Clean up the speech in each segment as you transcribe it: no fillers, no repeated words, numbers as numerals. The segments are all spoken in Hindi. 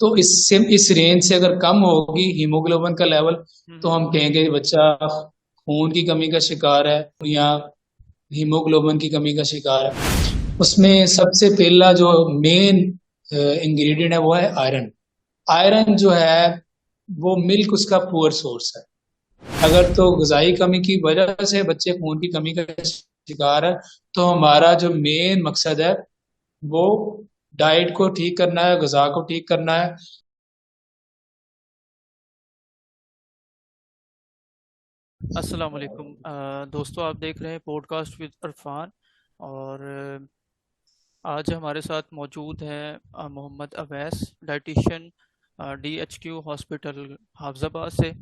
तो इस रेंज से अगर कम होगी हीमोग्लोबिन का लेवल, तो हम्म। हम कहेंगे बच्चा खून की कमी का शिकार है या हीमोग्लोबिन की कमी का शिकार है। उसमें सबसे पहला जो मेन इंग्रेडिएंट है वो है आयरन। आयरन जो है वो मिल्क उसका पुअर सोर्स है। अगर तो ग़िज़ाई कमी की वजह से बच्चे खून की कमी का शिकार है, तो हमारा जो मेन मकसद है वो डाइट को ठीक करना है, ग़िज़ा को ठीक करना है। अस्सलाम वालेकुम दोस्तों, आप देख रहे हैं पॉडकास्ट विद अरफान। और आज हमारे साथ मौजूद हैं Mohammad Awais, dietitian, DHQ hospital Hafizabad से।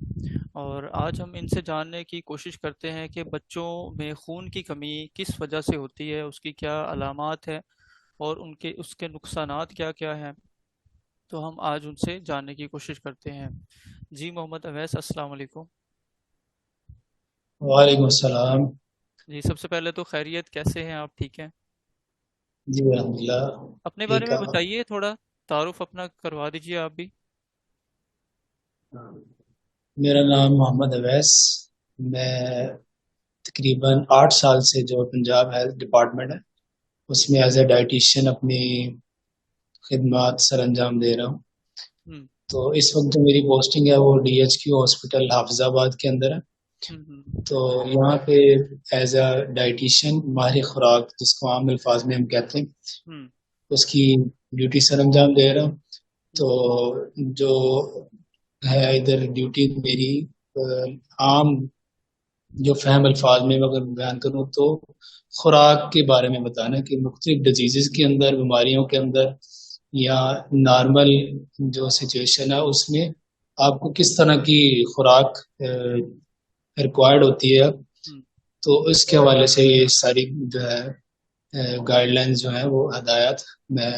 और आज हम इनसे जानने की कोशिश करते हैं कि बच्चों में खून की कमी किस वजह से होती है, उसकी क्या अलामात है और उनके उसके नुकसानात क्या क्या हैं। तो हम आज उनसे जानने की कोशिश करते हैं। जी मोहम्मद अवैस, अस्सलाम वालेकुम। वालेकुम सलाम। जी, सबसे पहले तो खैरियत, कैसे हैं आप, ठीक हैं? जी अल्हम्दुलिल्लाह। अपने बारे ठीक में है। बताइए, थोड़ा तारुफ अपना करवा दीजिए आप भी। मेरा नाम मोहम्मद अवैस। मैं तकरीबन 8 साल से जो पंजाब हेल्थ डिपार्टमेंट है उसमें एज ए डाइटिशियन अपनी खिदमत सर अंजाम दे रहा हूँ। हम्म। तो इस वक्त जो मेरी पोस्टिंग है वो DHQ हॉस्पिटल हाफिजाबाद के अंदर है। हम्म। तो यहाँ पे एज अ डाइटिशियन माहिर खुराक, जिसको आम अल्फाज में हम कहते हैं, हम्म। उसकी ड्यूटी सर अंजाम दे रहा हूँ। हम्म। तो जो है इधर ड्यूटी मेरी आम जो फहम अल्फाज में मैं अगर बयान करूँ तो खुराक के बारे में बताना कि मुख्तलिफ डिजीज़ के अंदर, बीमारियों के अंदर या नॉर्मल जो सिचुएशन है उसमें आपको किस तरह की खुराक रिक्वायर्ड होती है। हम्म। तो इसके हवाले से ये सारी जो है गाइडलाइंस जो है वो हदायत मैं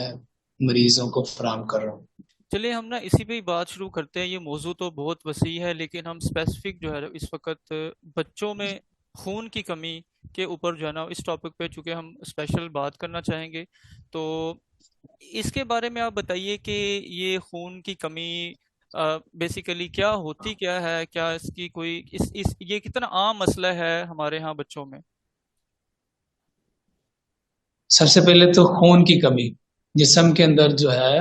मरीजों को फराहम कर रहा हूँ। चलिए, हम ना इसी पे ही बात शुरू करते हैं। ये मौजू तो बहुत वसी है, लेकिन हम स्पेसिफिक जो है इस वक्त बच्चों में खून की कमी के ऊपर जो है ना, इस टॉपिक पे चूंकि हम स्पेशल बात करना चाहेंगे, तो इसके बारे में आप बताइए कि ये खून की कमी बेसिकली क्या होती, क्या है, क्या इसकी कोई इस ये कितना आम मसला है हमारे यहाँ बच्चों में। सबसे पहले तो खून की कमी, जिस्म के अंदर जो है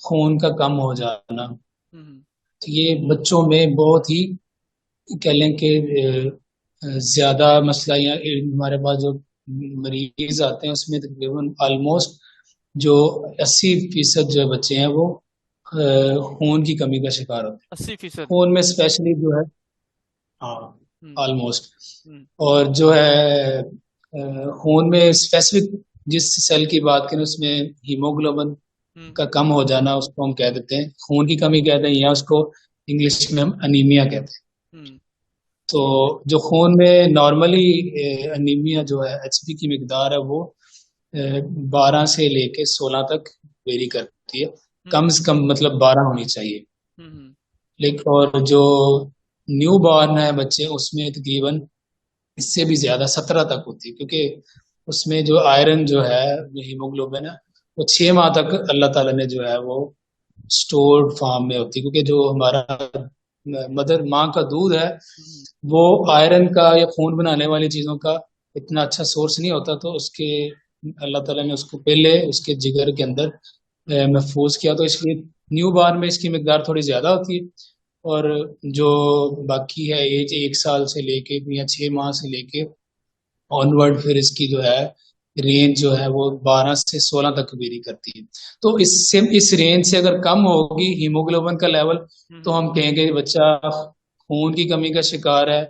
खून का कम हो जाना, हम्म। तो ये बच्चों में बहुत ही कह लें कि ज्यादा मसला, या हमारे पास जो मरीज आते हैं उसमें तकरीबन ऑलमोस्ट जो 80% जो बच्चे हैं वो खून की कमी का शिकार होते हैं। 80%। खून में स्पेशली जो है, हाँ, हम्म। ऑलमोस्ट। हम्म। और जो है खून में स्पेसिफिक जिस सेल की बात करें उसमें हीमोग्लोबिन हम्म। का कम हो जाना, उसको हम कह देते हैं खून की कमी कहते हैं, या उसको इंग्लिश में हम अनीमिया कहते हैं। हम्म। तो जो खून में नॉर्मली अनीमिया जो है, HB की मिकदार है वो 12 से लेके 16 तक वेरी करती है। कम हम्म। से कम मतलब 12 होनी चाहिए। हम्म। लेकिन और जो न्यू बॉर्न है बच्चे, उसमें तकरीबन इससे भी ज्यादा 17 तक होती है, क्योंकि उसमें जो आयरन जो है, जो हीमोग्लोबिन है, वो 6 माह तक अल्लाह ताला ने जो है वो स्टोर्ड फॉर्म में होती है, क्योंकि जो हमारा मदर माँ का दूध है हम्म। वो आयरन का या खून बनाने वाली चीजों का इतना अच्छा सोर्स नहीं होता। तो उसके अल्लाह ताला ने उसको पहले उसके जिगर के अंदर हम्म। महफूज किया, तो इसलिए न्यू बॉर्न में इसकी मिकदार थोड़ी ज्यादा होती है। और जो बाकी है एज 1 साल से लेके या 6 माह से लेके ऑनवर्ड, फिर इसकी जो है रेंज जो है वो 12 से 16 तक वेरी करती है। तो इस रेंज से अगर कम होगी हीमोग्लोबिन का लेवल, तो हम्म। हम कहेंगे बच्चा खून की कमी का शिकार है,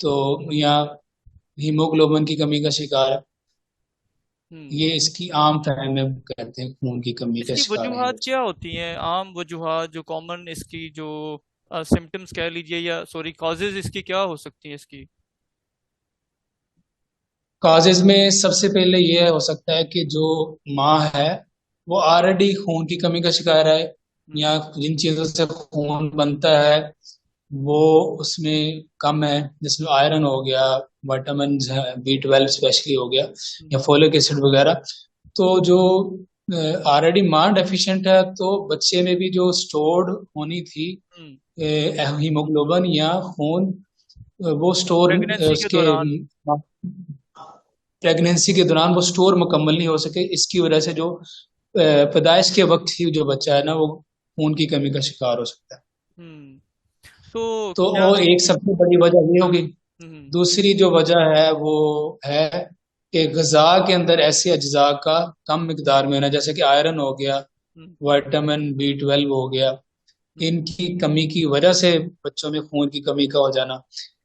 तो या हीमोग्लोबिन की कमी का शिकार है। हम्म। ये इसकी आम फहम में कहते हैं खून की कमी का इसकी शिकार है ये वजूहात बच्चे। क्या होती हैं, आम वजूहात जो कॉमन इसकी जो सिम्टम्स कह लीजिए, या सॉरी कॉजेज इसकी क्या हो सकती हैं इसकी। काजेज में सबसे पहले ये हो सकता है कि जो माँ है वो ऑलरेडी खून की कमी का शिकार है, हम्म। या जिन चीजों से खून बनता है वो उसमें कम है, जिसमें आयरन हो गया, विटामिन B12 स्पेशली हो गया, या हम्म। फोलिक एसिड वगैरह। तो जो ऑलरेडी मां डेफिशिएंट है तो बच्चे में भी जो स्टोर्ड होनी थी हम्म। हीमोग्लोबिन या खून, वो स्टोर प्रेगनेंसी के उसके दौरान। प्रेगनेंसी के दौरान वो स्टोर मुकम्मल नहीं हो सके। इसकी वजह से जो पैदाइश के वक्त ही जो बच्चा है ना वो खून की कमी का शिकार हो सकता है। हम्म। तो तो क्या। और एक सबसे बड़ी वजह ये होगी। हम्म। दूसरी जो वजह है वो है कि गजा के अंदर ऐसे अज्जा का कम मिकदार में होना, जैसे कि आयरन हो गया, हम्म। विटामिन B12 हो गया। हम्म। इनकी कमी की वजह से बच्चों में खून की कमी का हो जाना।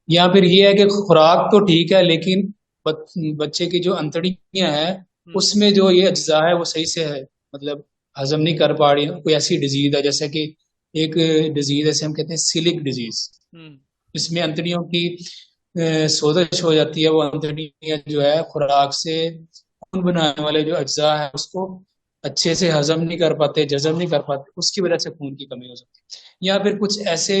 या फिर ये है कि खुराक तो ठीक है लेकिन बच्चे की जो अंतड़ियां हैं हम्म। उसमें जो ये अज्जा है वो सही से है, मतलब हजम नहीं कर पा रही है। कोई ऐसी डिजीज है जैसे कि एक डिजीज ऐसे हम कहते हैं सिलिक डिजीज, हम्म। इसमें अंतड़ियों की सोजश हो जाती है। वो अंतड़ियां जो है खुराक से खून बनाने वाले जो अज्जा है उसको अच्छे से हजम नहीं कर पाते, जजब नहीं कर पाते, उसकी वजह से खून की कमी हो सकती है। या फिर कुछ ऐसे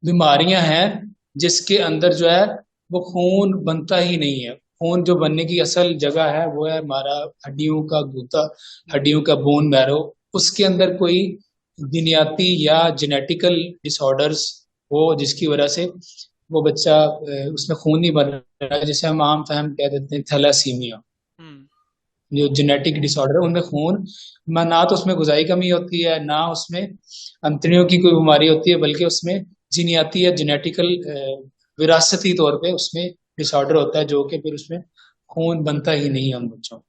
बीमारियां हैं जिसके अंदर जो है वो खून बनता ही नहीं है। खून जो बनने की असल जगह है वो है हमारा हड्डियों का गूदा, हम्म। हड्डियों का बोन मैरो। उसके अंदर कोई जीनियाती या जेनेटिकल डिसऑर्डर्स हो जिसकी वजह से वो बच्चा उसमें खून नहीं बन रहा है, जिसे हम आम फहम कह देते हैं थैलासीमिया। हम्म। जो जेनेटिक डिसऑर्डर है उनमें खून ना तो उसमें गुजाई कमी होती है ना उसमें अंतड़ियों की कोई बीमारी होती है, बल्कि उसमें जीनियाती या जेनेटिकल विरासती तौर पे उसमें डिसऑर्डर होता है जो कि फिर उसमें खून बनता ही नहीं है उन बच्चों में।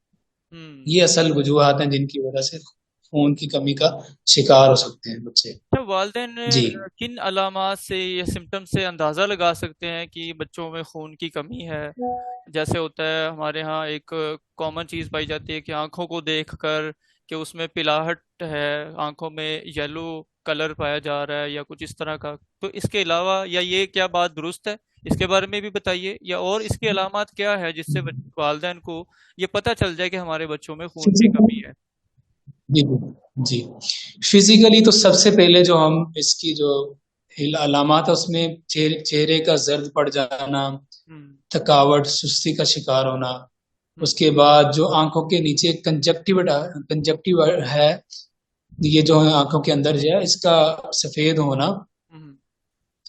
हम्म। ये असल वजूहात हैं जिनकी वजह से खून की कमी का शिकार हो सकते हैं बच्चे। अच्छा, वालिदैन जी। किन अलामात से या सिम्टम से अंदाज़ा लगा सकते हैं कि बच्चों में खून की कमी है? जैसे होता है हमारे यहाँ एक कॉमन चीज़ पाई जाती है कि आंखों को देखकर कि उसमें पिलाहट है, आंखों में येलो कलर पाया जा रहा है या कुछ इस तरह का। तो इसके अलावा या ये क्या बात दुरुस्त है? इसके बारे में भी बताइए, या और इसकी अलामात क्या है जिससे वालिदैन को ये पता चल जाए कि हमारे बच्चों में खून की फिजिकल, कमी है। जी जी, फिजिकली तो सबसे पहले जो हम इसकी जो अलामात है उसमें चेहरे का जर्द पड़ जाना, हम्म। थकावट, सुस्ती का शिकार होना। हम्म। उसके बाद जो आंखों के नीचे कंजक्टिव है, ये जो है आंखों के अंदर जो है इसका सफेद होना। हम्म।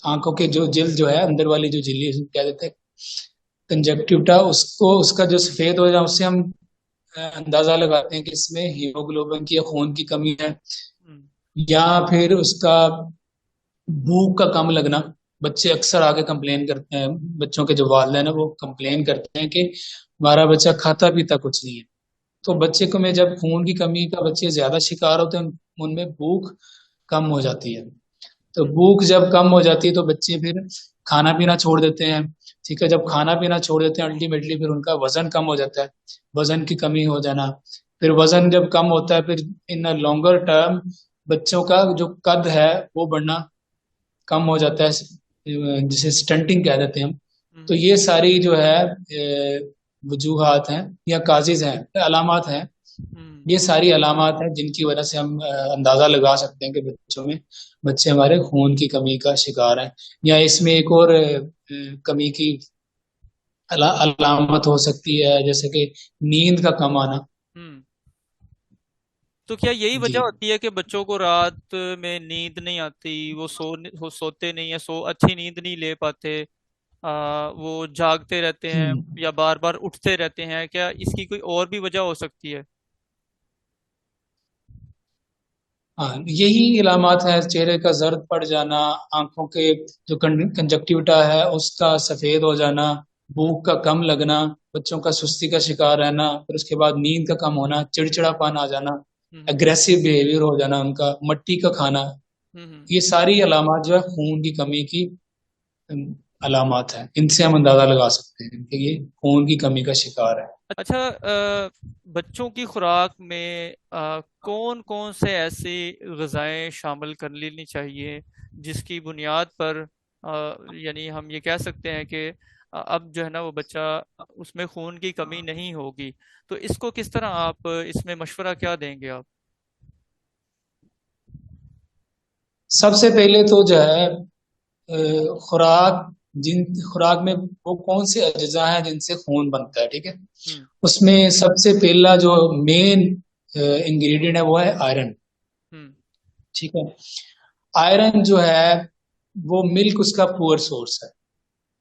आंखों के जो जिल्द जो है अंदर वाली जो झिल्ली है, उसको क्या देते हैं कंजक्टिविटा, उसको उसका जो सफेद हो जाए उससे हम अंदाजा लगाते हैं कि इसमें हीमोग्लोबिन की या खून की कमी है। हम्म। या फिर उसका भूख का कम लगना। बच्चे अक्सर आके कंप्लेन करते हैं, बच्चों के जो वालिदैन है वो कंप्लेन करते हैं कि हमारा बच्चा खाता पीता कुछ नहीं है। तो हम्म। बच्चे को में जब खून की कमी का बच्चे ज्यादा शिकार होते हैं उनमें भूख कम हो जाती है। तो हम्म। भूख जब कम हो जाती है तो बच्चे फिर खाना पीना छोड़ देते हैं। ठीक है, जब खाना पीना छोड़ देते हैं अल्टीमेटली फिर उनका वजन कम हो जाता है, वजन की कमी हो जाना। फिर वजन जब कम होता है फिर इन लॉन्गर टर्म बच्चों का जो कद है वो बढ़ना कम हो जाता है, जिसे स्टंटिंग कह देते हैं हम। तो हम्म। ये सारी जो है वजूहात हैं या काजिज हैं, अलामात हैं। हम्म। ये सारी अलामात हैं जिनकी वजह से हम अंदाजा लगा सकते हैं कि बच्चों में बच्चे हमारे खून की कमी का शिकार हैं। या इसमें एक और कमी की अलामत हो सकती है जैसे कि नींद का कम आना। हम्म। तो क्या यही जी। वजह होती है कि बच्चों को रात में नींद नहीं आती, वो सोते नहीं है, अच्छी नींद नहीं ले पाते, वो जागते रहते हैं हम्म। या बार बार उठते रहते हैं? क्या इसकी कोई और भी वजह हो सकती है? हाँ, यही इलामात है, चेहरे का जर्द पड़ जाना, आंखों के जो कंजक्टिविटा है उसका सफेद हो जाना, भूख का कम लगना, बच्चों का सुस्ती का शिकार रहना, फिर उसके बाद नींद का कम होना, चिड़चिड़ापन आ जाना, हम्म। एग्रेसिव बिहेवियर हो जाना उनका, मट्टी का खाना। हम्म। ये सारी अलामात जो है खून की कमी की अम, अलामात है। इनसे हम अंदाजा लगा सकते हैं कि ये खून की कमी का शिकार है। अच्छा, बच्चों की खुराक में कौन कौन से ऐसी ग़िज़ाएं शामिल कर लेनी चाहिए जिसकी बुनियाद पर यानी हम ये कह सकते हैं कि अब जो है ना वो बच्चा, उसमें खून की कमी नहीं होगी? तो इसको किस तरह आप इसमें मशवरा क्या देंगे आप? सबसे पहले तो जो है खुराक जिन खुराक में वो कौन से अज्जा हैं जिनसे खून बनता है, ठीक है। हम्म। उसमें सबसे पहला जो मेन इंग्रेडिएंट है वो है आयरन, हम्म। ठीक है। आयरन जो है वो मिल्क उसका पुअर सोर्स है,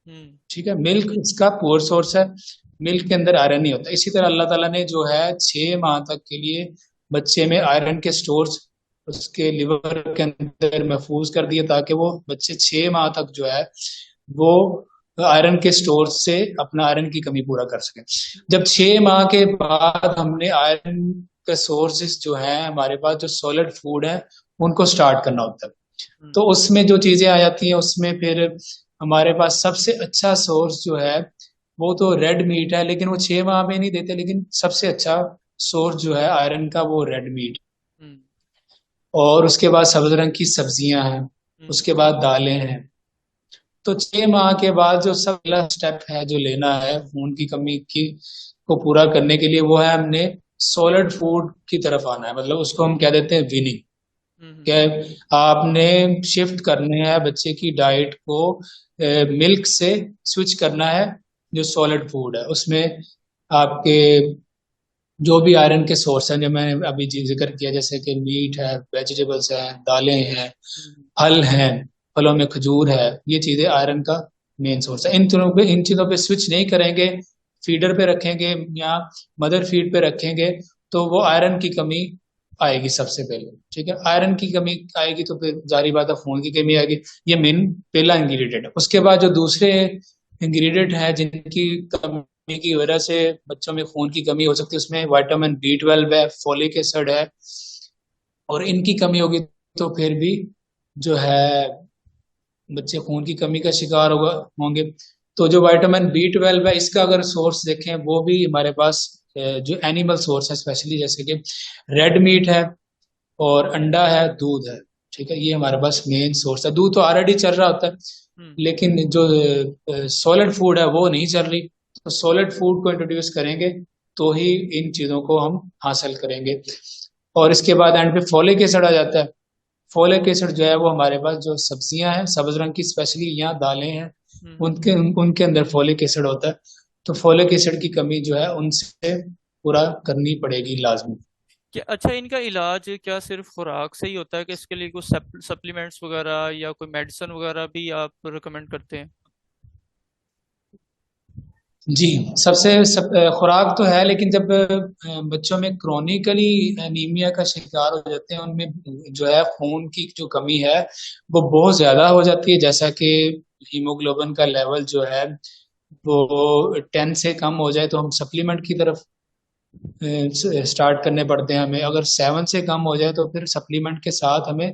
हम्म। ठीक है। मिल्क इसका पुअर सोर्स है, मिल्क के अंदर आयरन नहीं होता। इसी तरह अल्लाह ताला ने जो है 6 माह तक के लिए बच्चे में आयरन के स्टोर्स उसके लिवर के अंदर महफूज कर दिए, ताकि वो बच्चे 6 माह तक जो है वो आयरन के स्टोर से अपना आयरन की कमी पूरा कर सके। जब 6 माह के बाद हमने आयरन के सोर्सेज जो है हमारे पास जो सॉलिड फूड है उनको स्टार्ट करना होता है, हम्म। तो उसमें जो चीजें आ जाती हैं उसमें फिर हमारे पास सबसे अच्छा सोर्स जो है वो तो रेड मीट है, लेकिन वो 6 माह में नहीं देते, लेकिन सबसे अच्छा सोर्स जो है आयरन का वो रेड मीट। हम्म। और उसके बाद सब्ज रंग की सब्जियां हैं, हम्म। उसके बाद दालें हैं। तो 6 माह के बाद जो सब अगला स्टेप है जो लेना है खून की कमी की को पूरा करने के लिए, वो है हमने सॉलिड फूड की तरफ आना है। मतलब उसको हम कह देते हैं विनिंग। हम्म। क्या आपने शिफ्ट करने हैं बच्चे की डाइट को, मिल्क से स्विच करना है जो सॉलिड फूड है उसमें आपके जो भी आयरन के सोर्स हैं जो मैंने अभी जिक्र किया, जैसे कि मीट है, वेजिटेबल्स हैं, दालें हैं, हम्म। फल हैं, फलों में खजूर है, ये चीजें आयरन का मेन सोर्स है। इन चीजों पे स्विच नहीं करेंगे, फीडर पे रखेंगे या मदर फीड पे रखेंगे, तो वो आयरन की कमी आएगी सबसे पहले, ठीक है। आयरन की कमी आएगी तो फिर जारी बात है खून की कमी आएगी। ये मेन पहला इंग्रेडिएंट है। उसके बाद जो दूसरे इंग्रेडिएंट है जिनकी कमी की वजह से बच्चों में खून की कमी हो सकती है, उसमें विटामिन B12 है, फोलिक एसिड है। और इनकी कमी होगी तो फिर भी जो है बच्चे खून की कमी का शिकार होंगे। तो जो विटामिन B12 है इसका अगर सोर्स देखें वो भी हमारे पास जो एनिमल सोर्स है, स्पेशली जैसे कि रेड मीट है और अंडा है, दूध है, ठीक है। ये हमारे पास मेन सोर्स है। दूध तो ऑलरेडी चल रहा होता है, हम्म। लेकिन जो सॉलिड फूड है वो नहीं चल रही। तो सॉलिड फूड को इंट्रोड्यूस करेंगे तो ही इन चीजों को हम हासिल करेंगे। और इसके बाद एंड पे फोलिक एसिड आ जाता है। फोलिक एसिड जो है वो हमारे पास जो सब्जियां हैं सब्ज रंग की, स्पेशली यहाँ दालें हैं, हम्म। उनके उनके अंदर फोलिक एसिड होता है। तो फोलिक एसिड की कमी जो है उनसे पूरा करनी पड़ेगी लाजमी। क्या अच्छा, इनका इलाज क्या सिर्फ खुराक से ही होता है कि इसके लिए कुछ सप्लीमेंट्स वगैरह या कोई मेडिसिन वगैरह भी आप रिकमेंड करते हैं? जी, खुराक तो है, लेकिन जब बच्चों में क्रोनिकली एनीमिया का शिकार हो जाते हैं, उनमें जो है खून की जो कमी है वो बहुत ज्यादा हो जाती है। जैसा कि हीमोग्लोबिन का लेवल जो है वो 10 से कम हो जाए तो हम सप्लीमेंट की तरफ स्टार्ट करने पड़ते हैं हमें। अगर 7 से कम हो जाए तो फिर सप्लीमेंट के साथ हमें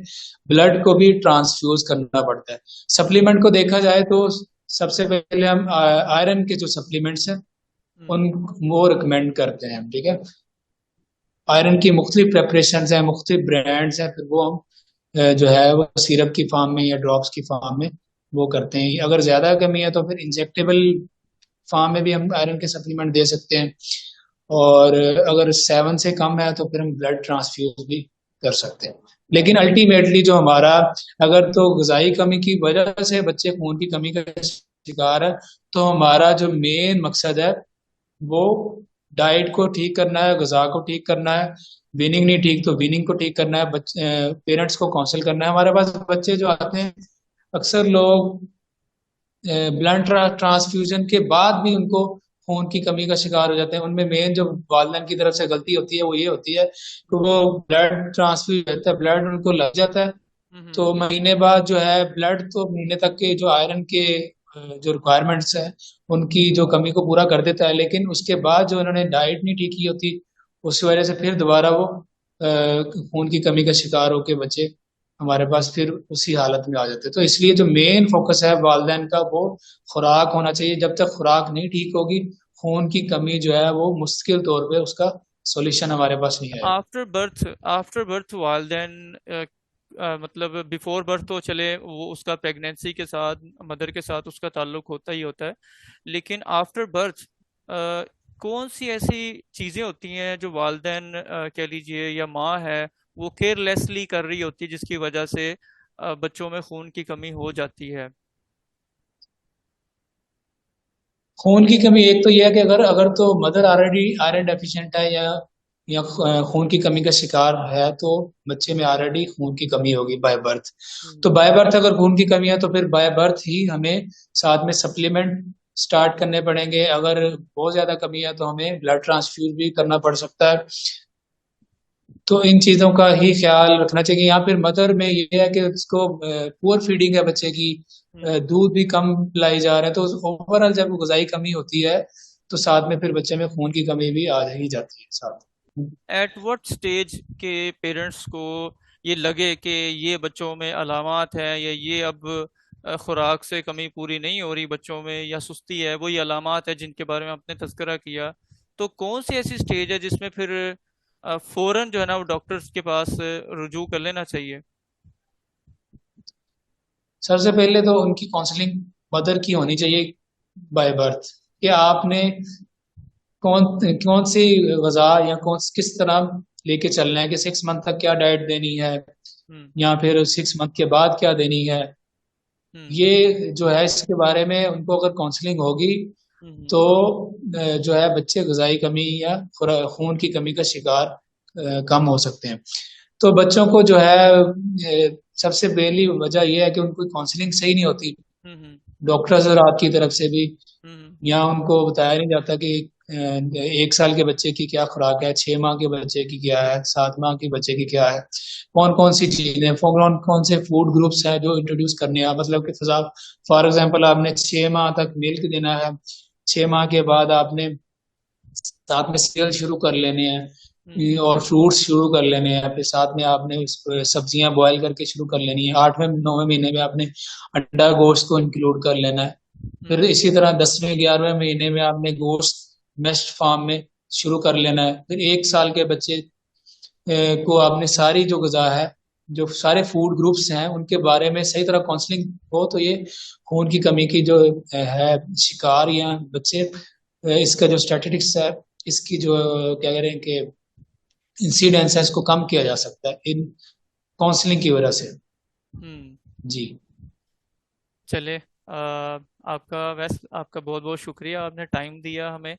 ब्लड को भी ट्रांसफ्यूज करना पड़ता है। सप्लीमेंट को देखा जाए तो सबसे पहले हम आयरन के जो सप्लीमेंट्स हैं हम्म। उन वो रिकमेंड करते हैं हम, ठीक है। आयरन की मुख्तलिफ प्रेपरेशन हैं, मुख्तलिफ ब्रांड्स हैं, फिर वो हम जो है वो सिरप की फॉर्म में या ड्रॉप्स की फॉर्म में वो करते हैं। अगर ज्यादा कमी है तो फिर इंजेक्टेबल फॉर्म में भी हम आयरन के सप्लीमेंट दे सकते हैं। और अगर 7 से कम है तो फिर हम ब्लड ट्रांसफ्यूज भी कर सकते हैं। लेकिन अल्टीमेटली जो हमारा, अगर तो गजाई कमी की वजह से बच्चे खून की कमी का शिकार है, तो हमारा जो मेन मकसद है वो डाइट को ठीक करना है, गजा को ठीक करना है। वीनिंग नहीं ठीक तो वीनिंग को ठीक करना है, बच्चे पेरेंट्स को काउंसिल करना है। हमारे पास बच्चे जो आते हैं अक्सर लोग ब्लड ट्रांसफ्यूजन के बाद भी उनको खून की कमी का शिकार हो जाते हैं। उनमें मेन जो वालदेन की तरफ से गलती होती है वो ये होती है कि वो ब्लड ट्रांसफ्यूज रहता है, ब्लड उनको लग जाता है। हम्म। तो महीने बाद जो है ब्लड तो महीने तक के जो आयरन के जो रिक्वायरमेंट्स है उनकी जो कमी को पूरा कर देता है, लेकिन उसके बाद जो उन्होंने डाइट नहीं ठीक की होती उसकी वजह से फिर दोबारा वो खून की कमी का शिकार होके बच्चे हमारे पास फिर उसी हालत में आ जाते हैं। तो इसलिए जो मेन फोकस है वालदेन का वो खुराक होना चाहिए। जब तक खुराक नहीं ठीक होगी खून की कमी जो है वो मुश्किल तौर पे उसका सॉल्यूशन हमारे पास नहीं आएगा। आफ्टर बर्थ वालदेन मतलब बिफोर बर्थ तो चले वो उसका प्रेगनेंसी के साथ मदर के साथ उसका ताल्लुक होता ही होता है, लेकिन आफ्टर बर्थ कौन सी ऐसी चीज़ें होती हैं जो वालदेन कह लीजिए या माँ है वो केयरलेसली कर रही होती है जिसकी वजह से बच्चों में खून की कमी हो जाती है? खून की कमी एक तो यह है कि अगर अगर तो मदर ऑलरेडी आयरन डेफिशिएंट है या खून की कमी का शिकार है, तो बच्चे में ऑलरेडी खून की कमी होगी बाय बर्थ। तो हम्म। बाय बर्थ अगर खून की कमी है तो फिर बाय बर्थ ही हमें साथ में सप्लीमेंट स्टार्ट करने पड़ेंगे। अगर बहुत ज्यादा कमी है तो हमें ब्लड ट्रांसफ्यूज भी करना पड़ सकता है। तो इन चीजों का ही ख्याल रखना चाहिए। यहाँ फिर मदर में ये है कि उसको पुअर फीडिंग है बच्चे की, हम्म। दूध भी कम पिलाई जा रहे हैं, तो ओवरऑल जब गजाई कमी होती है तो साथ में फिर बच्चे में खून की कमी भी आ ही जाती है साथ। एट व्हाट स्टेज के पेरेंट्स को ये लगे कि ये बच्चों में अलामात हैं, या ये अब खुराक से कमी पूरी नहीं हो रही बच्चों में, या सुस्ती है, वो ये अलामात है जिनके बारे में आपने तज़किरा किया, तो कौन सी ऐसी स्टेज है जिसमें फिर फौरन जो है ना वो डॉक्टर्स के पास रुजू कर लेना चाहिए? सबसे पहले तो उनकी काउंसलिंग मदर की होनी चाहिए बाय बर्थ, कि आपने कौन कौन सी गजा या किस तरह लेके चलना है, कि 6 मंथ तक क्या डाइट देनी है हम्म। या फिर 6 मंथ के बाद क्या देनी है। हम्म। ये जो है इसके बारे में उनको अगर काउंसलिंग होगी हम्म। तो जो है बच्चे गजाई कमी या खून की कमी का शिकार कम हो सकते हैं। तो बच्चों को जो है सबसे पहली वजह यह है कि उनको काउंसलिंग सही नहीं होती हम्म। डॉक्टर्स और आपकी तरफ से भी। हम्म। यहाँ उनको बताया नहीं जाता कि 1 साल के बच्चे की क्या खुराक है, 6 माह के बच्चे की क्या है, 7 माह के बच्चे की क्या है, कौन कौन सी चीजें, कौन कौन से फूड ग्रुप्स हैं जो इंट्रोड्यूस करने हैं। मतलब कि फॉर एग्जाम्पल आपने 6 माह तक मिल्क देना है, 6 माह के बाद आपने साथ में सीरियल शुरू कर लेने हैं, हम्म। और फ्रूट्स शुरू कर लेने हैं, फिर साथ में आपने सब्जियां बॉयल करके शुरू कर लेनी है। 8वें 9वें महीने में आपने अंडा गोश्त को इंक्लूड कर लेना है। फिर हम्म। इसी तरह 10वें 11वें महीने में आपने गोश्त मेस्ड फार्म में शुरू कर लेना है। फिर 1 साल के बच्चे को आपने सारी जो गजा है, जो सारे फूड ग्रुप्स हैं उनके बारे में सही तरह काउंसलिंग हो, तो ये खून की कमी की जो है शिकार या बच्चे, इसका जो स्टैटिस्टिक्स है, इसकी जो क्या कह रहे हैं कि इंसिडेंस है, इसको कम किया जा सकता है इन काउंसलिंग की वजह से। हम्म। जी। चले, आपका बहुत बहुत शुक्रिया, आपने टाइम दिया हमें,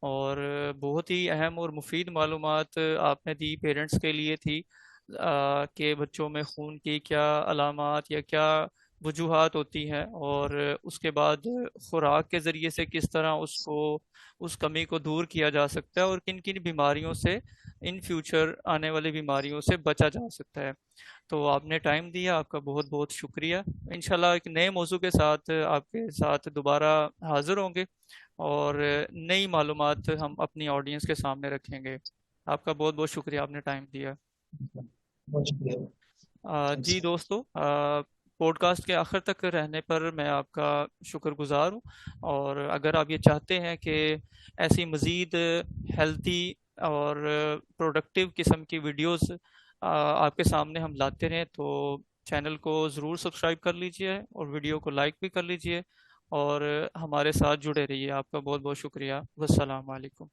और बहुत ही अहम और मुफीद मालूमात आपने दी पेरेंट्स के लिए थी, कि बच्चों में खून की क्या अलामात या क्या वजूहात होती हैं, और उसके बाद खुराक के ज़रिए से किस तरह उसको उस कमी को दूर किया जा सकता है, और किन किन बीमारियों से, इन फ्यूचर आने वाली बीमारियों से बचा जा सकता है। तो आपने टाइम दिया, आपका बहुत बहुत शुक्रिया। इंशाल्लाह एक नए मौजू के साथ आपके साथ दोबारा हाजिर होंगे, और नई मालूमात हम अपनी ऑडियंस के सामने रखेंगे। आपका बहुत बहुत शुक्रिया, आपने टाइम दिया। बहुत शुक्रिया। जी दोस्तों, पॉडकास्ट के आखिर तक रहने पर मैं आपका शुक्रगुजार हूँ, और अगर आप ये चाहते हैं कि ऐसी मज़ीद हेल्थी और प्रोडक्टिव किस्म की वीडियोस आपके सामने हम लाते रहें, तो चैनल को ज़रूर सब्सक्राइब कर लीजिए और वीडियो को लाइक भी कर लीजिए, और हमारे साथ जुड़े रहिए। आपका बहुत बहुत शुक्रिया। वस्सलाम वालेकुम।